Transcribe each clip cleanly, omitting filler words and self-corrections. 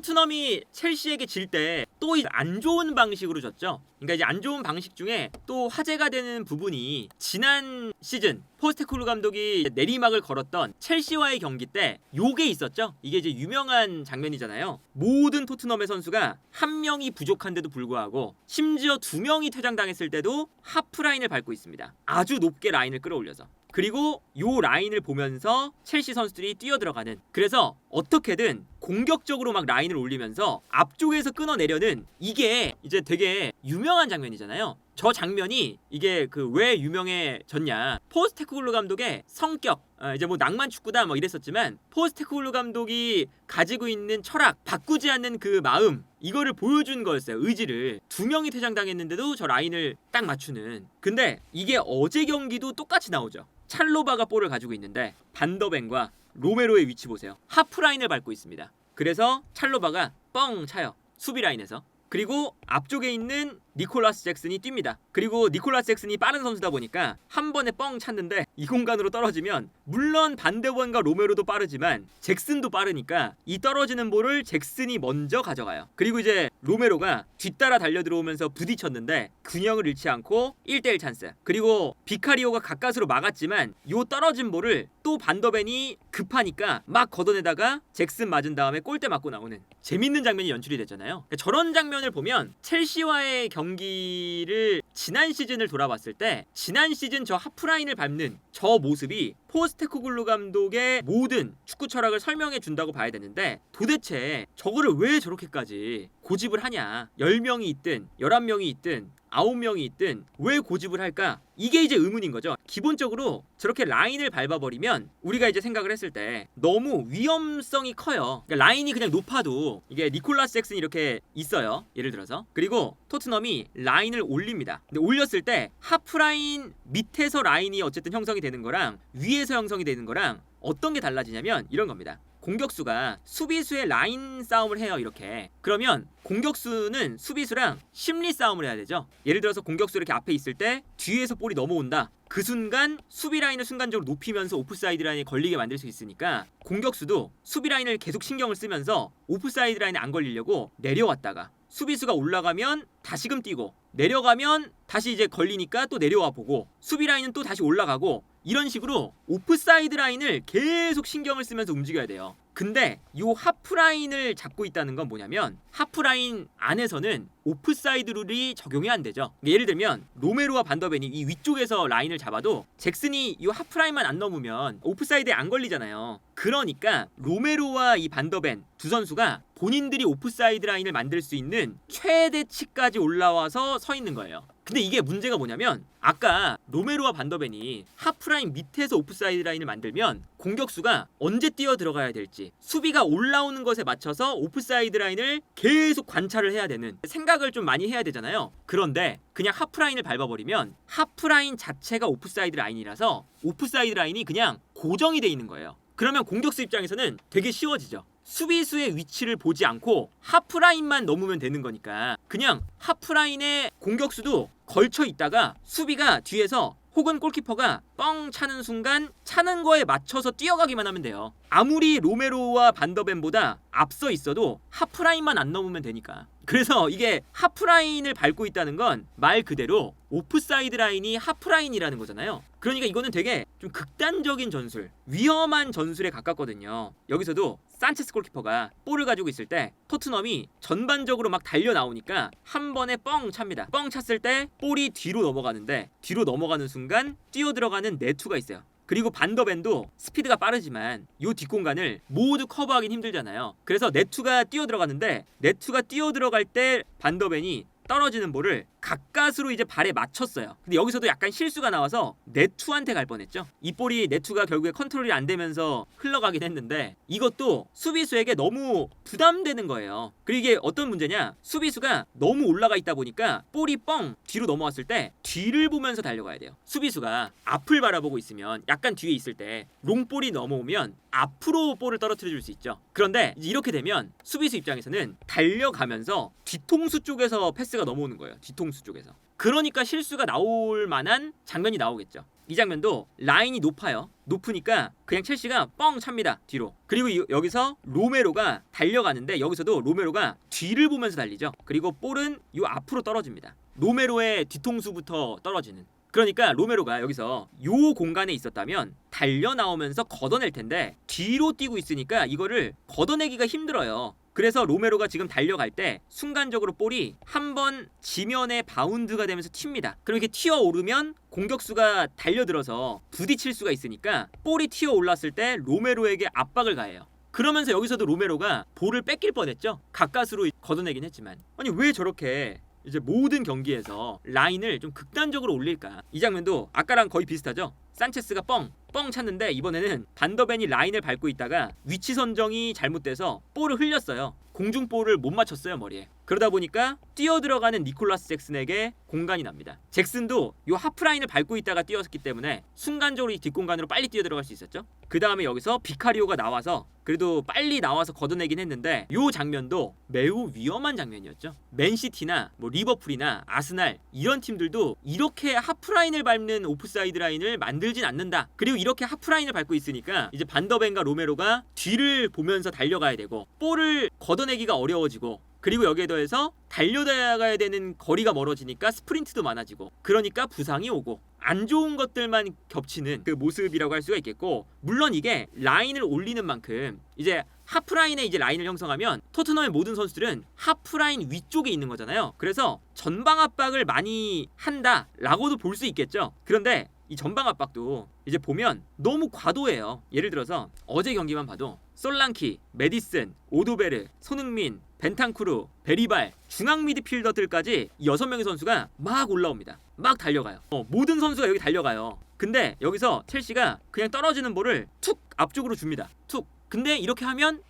토트넘이 첼시에게 질 때 또 안 좋은 방식으로 졌죠. 그러니까 이제 안 좋은 방식 중에 또 화제가 되는 부분이 지난 시즌 포스테코글루 감독이 내리막을 걸었던 첼시와의 경기 때 요게 있었죠. 이게 이제 유명한 장면이잖아요. 모든 토트넘의 선수가 한 명이 부족한데도 불구하고 심지어 두 명이 퇴장당했을 때도 하프라인을 밟고 있습니다. 아주 높게 라인을 끌어올려서. 그리고 요 라인을 보면서 첼시 선수들이 뛰어들어가는, 그래서 어떻게든 공격적으로 막 라인을 올리면서 앞쪽에서 끊어내려는, 이게 이제 되게 유명한 장면이잖아요. 저 장면이 이게 그 왜 유명해졌냐, 포스테코글루 감독의 성격, 이제 뭐 낭만 축구다 뭐 이랬었지만 포스테코글루 감독이 가지고 있는 철학, 바꾸지 않는 그 마음, 이거를 보여준 거였어요. 의지를. 두 명이 퇴장당했는데도 저 라인을 딱 맞추는. 근데 이게 어제 경기도 똑같이 나오죠. 찰로바가 볼을 가지고 있는데 반더벤과 로메로의 위치 보세요. 하프라인을 밟고 있습니다. 그래서 찰로바가 뻥 차요. 수비 라인에서. 그리고 앞쪽에 있는 니콜라스 잭슨이 뜁니다. 그리고 니콜라스 잭슨이 빠른 선수다 보니까 한 번에 뻥 찼는데 이 공간으로 떨어지면, 물론 반데번과 로메로도 빠르지만 잭슨도 빠르니까 이 떨어지는 볼을 잭슨이 먼저 가져가요. 그리고 이제 로메로가 뒤따라 달려들어오면서 부딪혔는데 균형을 잃지 않고 1대1 찬스. 그리고 비카리오가 가까스로 막았지만 요 떨어진 볼을 또 반더벤이 급하니까 막 걷어내다가 잭슨 맞은 다음에 골대 맞고 나오는 재밌는 장면이 연출이 됐잖아요. 그러니까 저런 장면을 보면 첼시와의 경기를 지난 시즌을 돌아봤을 때 지난 시즌 저 하프라인을 밟는 저 모습이 포스테코글루 감독의 모든 축구 철학을 설명해 준다고 봐야 되는데, 도대체 저거를 왜 저렇게까지 고집을 하냐. 10명이 있든 11명이 있든 9명이 있든 왜 고집을 할까? 이게 이제 의문인 거죠. 기본적으로 저렇게 라인을 밟아버리면 우리가 이제 생각을 했을 때 너무 위험성이 커요. 그러니까 라인이 그냥 높아도 이게 니콜라스 잭슨이 이렇게 있어요. 예를 들어서. 그리고 토트넘이 라인을 올립니다. 근데 올렸을 때 하프라인 밑에서 라인이 어쨌든 형성이 되는 거랑 위에서 형성이 되는 거랑 어떤 게 달라지냐면 이런 겁니다. 공격수가 수비수의 라인 싸움을 해요. 이렇게. 그러면 공격수는 수비수랑 심리 싸움을 해야 되죠. 예를 들어서 공격수 이렇게 앞에 있을 때 뒤에서 볼이 넘어온다. 그 순간 수비 라인을 순간적으로 높이면서 오프사이드 라인에 걸리게 만들 수 있으니까 공격수도 수비 라인을 계속 신경을 쓰면서 오프사이드 라인에 안 걸리려고 내려왔다가 수비수가 올라가면 다시금 뛰고, 내려가면 다시 이제 걸리니까 또 내려와 보고, 수비 라인은 또 다시 올라가고, 이런 식으로 오프사이드 라인을 계속 신경을 쓰면서 움직여야 돼요. 근데 요 하프라인을 잡고 있다는 건 뭐냐면 하프라인 안에서는 오프사이드 룰이 적용이 안 되죠. 예를 들면 로메로와 반더벤이 이 위쪽에서 라인을 잡아도 잭슨이 이 하프라인만 안 넘으면 오프사이드에 안 걸리잖아요. 그러니까 로메로와 이 반더벤 두 선수가 본인들이 오프사이드 라인을 만들 수 있는 최대치까지 올라와서 서 있는 거예요. 근데 이게 문제가 뭐냐면 아까 로메로와 반더벤이 하프라인 밑에서 오프사이드 라인을 만들면 공격수가 언제 뛰어 들어가야 될지, 수비가 올라오는 것에 맞춰서 오프사이드 라인을 계속 관찰을 해야 되는, 생각을 좀 많이 해야 되잖아요. 그런데 그냥 하프라인을 밟아버리면 하프라인 자체가 오프사이드 라인이라서 오프사이드 라인이 그냥 고정이 돼 있는 거예요. 그러면 공격수 입장에서는 되게 쉬워지죠. 수비수의 위치를 보지 않고 하프라인만 넘으면 되는 거니까 그냥 하프라인에 공격수도 걸쳐 있다가 수비가 뒤에서 혹은 골키퍼가 뻥 차는 순간 차는 거에 맞춰서 뛰어가기만 하면 돼요. 아무리 로메로와 반더벤보다 앞서 있어도 하프라인만 안 넘으면 되니까. 그래서 이게 하프라인을 밟고 있다는 건 말 그대로 오프사이드 라인이 하프라인이라는 거잖아요. 그러니까 이거는 되게 좀 극단적인 전술, 위험한 전술에 가깝거든요. 여기서도 산체스 골키퍼가 볼을 가지고 있을 때 토트넘이 전반적으로 막 달려 나오니까 한 번에 뻥 찹니다. 뻥 찼을 때 볼이 뒤로 넘어가는데 뒤로 넘어가는 순간 뛰어 들어가는 네투가 있어요. 그리고 반더벤도 스피드가 빠르지만 요 뒷공간을 모두 커버하긴 힘들잖아요. 그래서 네투가 뛰어 들어갔는데 네투가 뛰어 들어갈 때 반더벤이 떨어지는 볼을 가까스로 이제 발에 맞췄어요. 근데 여기서도 약간 실수가 나와서 네투한테 갈 뻔했죠. 이 볼이 네투가 결국에 컨트롤이 안 되면서 흘러가긴 했는데 이것도 수비수에게 너무 부담되는 거예요. 그리고 이게 어떤 문제냐, 수비수가 너무 올라가 있다 보니까 볼이 뻥 뒤로 넘어왔을 때 뒤를 보면서 달려가야 돼요. 수비수가 앞을 바라보고 있으면 약간 뒤에 있을 때 롱볼이 넘어오면 앞으로 볼을 떨어뜨려 줄 수 있죠. 그런데 이렇게 되면 수비수 입장에서는 달려가면서 뒤통수 쪽에서 패스가 넘어오는 거예요. 뒤통수 쪽에서. 그러니까 실수가 나올 만한 장면이 나오겠죠. 이 장면도 라인이 높아요. 높으니까 그냥 첼시가 뻥 찹니다. 뒤로. 그리고 여기서 로메로가 달려가는데 여기서도 로메로가 뒤를 보면서 달리죠. 그리고 볼은 요 앞으로 떨어집니다. 로메로의 뒤통수부터 떨어지는. 그러니까 로메로가 여기서 요 공간에 있었다면 달려 나오면서 걷어낼 텐데 뒤로 뛰고 있으니까 이거를 걷어내기가 힘들어요. 그래서 로메로가 지금 달려갈 때 순간적으로 볼이 한번 지면에 바운드가 되면서 튑니다. 그럼 이렇게 튀어 오르면 공격수가 달려들어서 부딪힐 수가 있으니까 볼이 튀어 올랐을 때 로메로에게 압박을 가해요. 그러면서 여기서도 로메로가 볼을 뺏길 뻔했죠. 가까스로 걷어내긴 했지만. 아니 왜 저렇게 이제 모든 경기에서 라인을 좀 극단적으로 올릴까? 이 장면도 아까랑 거의 비슷하죠. 산체스가 뻥 찼는데 이번에는 반더벤이 라인을 밟고 있다가 위치 선정이 잘못돼서 볼을 흘렸어요. 공중볼을 못 맞췄어요, 머리에. 그러다 보니까 뛰어들어가는 니콜라스 잭슨에게 공간이 납니다. 잭슨도 요 하프라인을 밟고 있다가 뛰었기 때문에 순간적으로 이 뒷공간으로 빨리 뛰어들어갈 수 있었죠. 그 다음에 여기서 비카리오가 나와서 그래도 빨리 나와서 걷어내긴 했는데 요 장면도 매우 위험한 장면이었죠. 맨시티나 뭐 리버풀이나 아스날 이런 팀들도 이렇게 하프라인을 밟는 오프사이드 라인을 만들진 않는다. 그리고 이렇게 하프라인을 밟고 있으니까 이제 반더벤과 로메로가 뒤를 보면서 달려가야 되고 볼을 걷어내기가 어려워지고 그리고 여기에 더해서 달려가야 되는 거리가 멀어지니까 스프린트도 많아지고 그러니까 부상이 오고 안 좋은 것들만 겹치는 그 모습이라고 할 수가 있겠고 물론 이게 라인을 올리는 만큼 이제 하프라인에 이제 라인을 형성하면 토트넘의 모든 선수들은 하프라인 위쪽에 있는 거잖아요. 그래서 전방 압박을 많이 한다라고도 볼 수 있겠죠. 그런데 이 전방 압박도 이제 보면 너무 과도해요. 예를 들어서 어제 경기만 봐도 솔랑키, 메디슨, 오도베르, 손흥민, 벤탄쿠르, 베리발, 중앙 미드필더들까지 6명의 선수가 막 올라옵니다. 막 달려가요. 모든 선수가 여기 달려가요. 근데 여기서 첼시가 그냥 떨어지는 볼을 툭 앞쪽으로 줍니다. 툭. 근데 이렇게 하면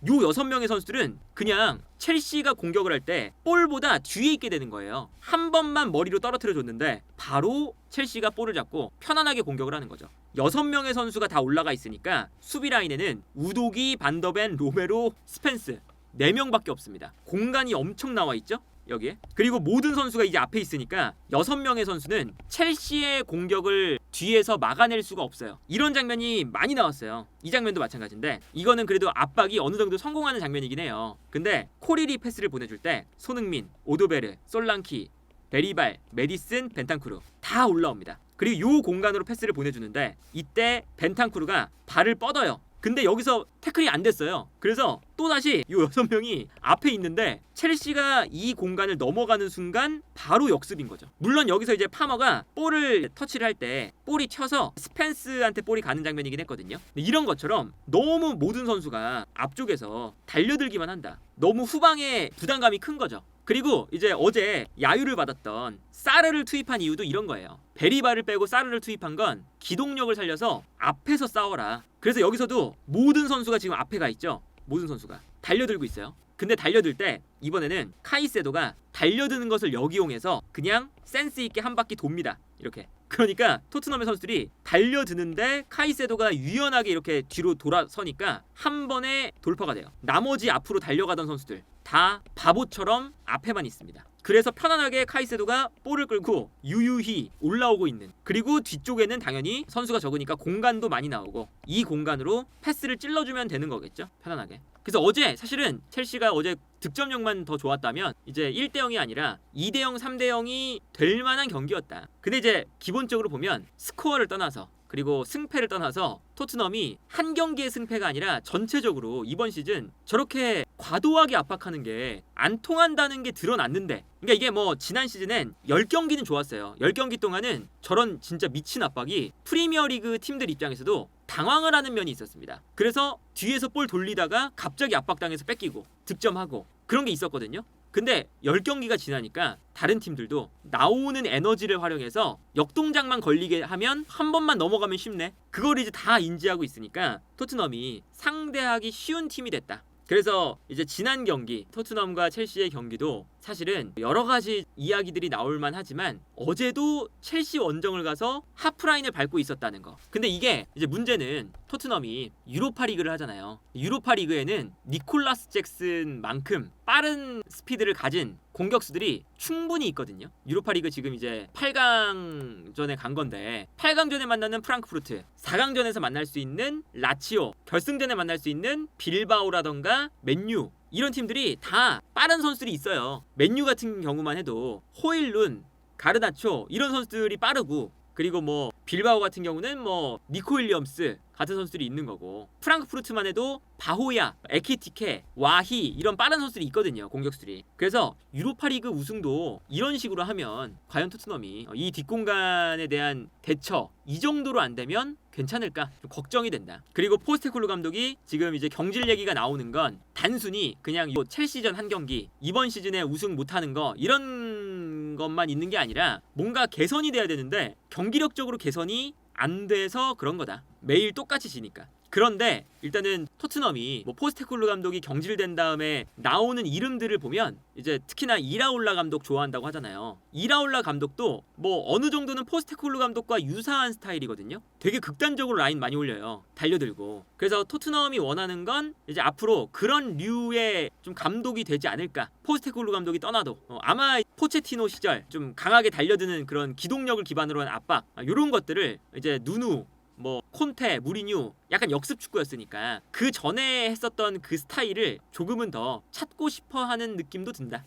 요 6명의 선수들은 그냥 첼시가 공격을 할 때 볼보다 뒤에 있게 되는 거예요. 한 번만 머리로 떨어뜨려 줬는데 바로 첼시가 볼을 잡고 편안하게 공격을 하는 거죠. 6명의 선수가 다 올라가 있으니까 수비 라인에는 우도기, 반더벤, 로메로, 스펜스 4명밖에 없습니다. 공간이 엄청 나와 있죠? 여기에. 그리고 모든 선수가 이제 앞에 있으니까 6명의 선수는 첼시의 공격을 뒤에서 막아낼 수가 없어요. 이런 장면이 많이 나왔어요. 이 장면도 마찬가지인데 이거는 그래도 압박이 어느 정도 성공하는 장면이긴 해요. 근데 코릴이 패스를 보내줄 때 손흥민, 오도베르, 솔랑키, 베리발, 메디슨, 벤탄쿠르 다 올라옵니다. 그리고 요 공간으로 패스를 보내주는데 이때 벤탄쿠르가 발을 뻗어요. 근데 여기서 태클이 안 됐어요. 그래서 또다시 이 6명이 앞에 있는데 첼시가 이 공간을 넘어가는 순간 바로 역습인 거죠. 물론 여기서 이제 파머가 볼을 터치를 할 때 볼이 튀어서 스펜스한테 볼이 가는 장면이긴 했거든요. 이런 것처럼 너무 모든 선수가 앞쪽에서 달려들기만 한다. 너무 후방에 부담감이 큰 거죠. 그리고 이제 어제 야유를 받았던 사르를 투입한 이유도 이런 거예요. 베리바를 빼고 사르를 투입한 건 기동력을 살려서 앞에서 싸워라. 그래서 여기서도 모든 선수가 지금 앞에 가 있죠. 모든 선수가 달려들고 있어요. 근데 달려들 때 이번에는 카이세도가 달려드는 것을 역이용해서 그냥 센스 있게 한 바퀴 돕니다. 이렇게. 그러니까 토트넘의 선수들이 달려드는데 카이세도가 유연하게 이렇게 뒤로 돌아서니까 한 번에 돌파가 돼요. 나머지 앞으로 달려가던 선수들 다 바보처럼 앞에만 있습니다. 그래서 편안하게 카이세도가 볼을 끌고 유유히 올라오고 있는. 그리고 뒤쪽에는 당연히 선수가 적으니까 공간도 많이 나오고 이 공간으로 패스를 찔러주면 되는 거겠죠. 편안하게. 그래서 어제 사실은 첼시가 어제 득점력만 더 좋았다면 이제 1대0이 아니라 2대0, 3대0이 될 만한 경기였다. 근데 이제 기본적으로 보면 스코어를 떠나서 그리고 승패를 떠나서 토트넘이 한 경기의 승패가 아니라 전체적으로 이번 시즌 저렇게 과도하게 압박하는 게 안 통한다는 게 드러났는데 그러니까 이게 뭐 지난 시즌엔 10경기는 좋았어요. 10경기 동안은 저런 진짜 미친 압박이 프리미어리그 팀들 입장에서도 당황을 하는 면이 있었습니다. 그래서 뒤에서 볼 돌리다가 갑자기 압박당해서 뺏기고 득점하고 그런 게 있었거든요. 근데 10경기가 지나니까 다른 팀들도 나오는 에너지를 활용해서 역동작만 걸리게 하면 한 번만 넘어가면 쉽네. 그걸 이제 다 인지하고 있으니까 토트넘이 상대하기 쉬운 팀이 됐다. 그래서 이제 지난 경기 토트넘과 첼시의 경기도 사실은 여러 가지 이야기들이 나올만 하지만 어제도 첼시 원정을 가서 하프라인을 밟고 있었다는 거. 근데 이게 이제 문제는 토트넘이 유로파 리그를 하잖아요. 유로파 리그에는 니콜라스 잭슨만큼 빠른 스피드를 가진 공격수들이 충분히 있거든요. 유로파리그 지금 이제 8강전에 간 건데 8강전에 만나는 프랑크푸르트, 4강전에서 만날 수 있는 라치오, 결승전에 만날 수 있는 빌바오라던가 맨유, 이런 팀들이 다 빠른 선수들이 있어요. 맨유 같은 경우만 해도 호일룬, 가르나초 이런 선수들이 빠르고, 그리고 뭐 빌바오 같은 경우는 뭐 니코 윌리엄스 같은 선수들이 있는 거고, 프랑크푸르트만 해도 바호야, 에키티케, 와히 이런 빠른 선수들이 있거든요. 공격수들이. 그래서 유로파리그 우승도 이런 식으로 하면 과연 토트넘이 이 뒷공간에 대한 대처 이 정도로 안 되면 괜찮을까 좀 걱정이 된다. 그리고 포스테코글루 감독이 지금 이제 경질 얘기가 나오는 건 단순히 그냥 이 첼시전 한 경기 이번 시즌에 우승 못하는 거 이런 것만 있는 게 아니라 뭔가 개선이 돼야 되는데 경기력적으로 개선이 안 돼서 그런 거다. 매일 똑같이 지니까. 그런데 일단은 토트넘이 뭐 포스테코글루 감독이 경질된 다음에 나오는 이름들을 보면 이제 특히나 이라올라 감독 좋아한다고 하잖아요. 이라올라 감독도 뭐 어느 정도는 포스테코글루 감독과 유사한 스타일이거든요. 되게 극단적으로 라인 많이 올려요. 달려들고. 그래서 토트넘이 원하는 건 이제 앞으로 그런 류의 좀 감독이 되지 않을까. 포스테코글루 감독이 떠나도 아마 포체티노 시절 좀 강하게 달려드는 그런 기동력을 기반으로 한 압박, 이런 것들을 이제 누누, 뭐 콘테, 무리뉴 약간 역습 축구였으니까 그 전에 했었던 그 스타일을 조금은 더 찾고 싶어하는 느낌도 든다.